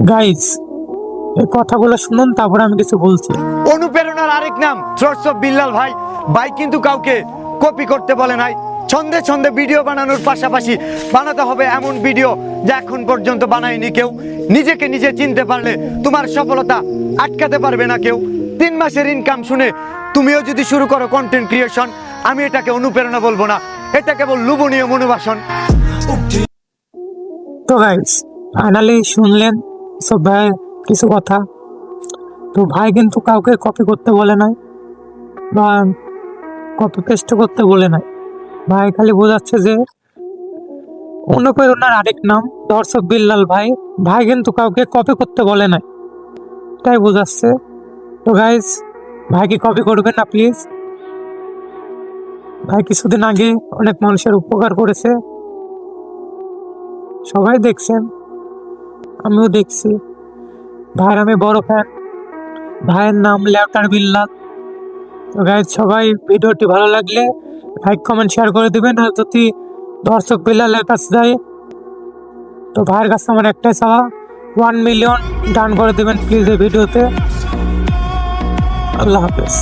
Guys, এই কথাগুলো শুনুন, তারপরে আমি কিছু বলছি। অনুপ্রেরণার আরেক নাম থ্রটস অফ বিল্লাল ভাই। ভাই কিন্তু কাউকে কপি করতে বলে নাই। ছন্দে ছন্দে ভিডিও বানানোর পাশাপাশি বানাতে হবে এমন ভিডিও যা এখন পর্যন্ত বানায়নি কেউ। নিজেকে নিজে চিনতে পারলে তোমার সফলতা আটকাতে পারবে না কেউ। 3 মাসের ইনকাম শুনে তুমিও যদি শুরু করো কন্টেন্ট ক্রিয়েশন, আমি এটাকে অনুপ্রেরণা বলবো না, এটা কেবল লোভনীয় মনোবাসন। তো গাইস, ফাইনালি শুনলেন সব ভাই কিছু কথা। তো ভাই কিন্তু কাউকে কপি করতে বলে নাই বা কপি পেস্ট করতে বলে নাই। ভাই খালি বোঝাচ্ছে যে অনুপ্রেরণার আরেক নাম দর্শক বিল্লাল ভাই। ভাই কিন্তু কাউকে কপি করতে বলে নাই, তাই বোঝাচ্ছে। তো গাইস, ভাইকে কপি করবেন না প্লিজ। ভাই কিছুদিন আগে অনেক মানুষের উপকার করেছে, সবাই দেখছেন, আমিও দেখছি। ভাইয়ের আমি বড় ফ্যান। ভাইয়ের নাম লেফটার বিল্লাল। তো গাইজ, সবাই ভিডিওটি ভালো লাগলে লাইক কমেন্ট শেয়ার করে দিবেন। আর যদি দর্শক বিল্লালের কাছে যায়, তো ভাইয়ের কাছে আমার একটাই চাওয়া, 1 মিলিয়ন ডান করে দিবেন প্লিজ এই ভিডিওতে। আল্লাহ হাফেজ।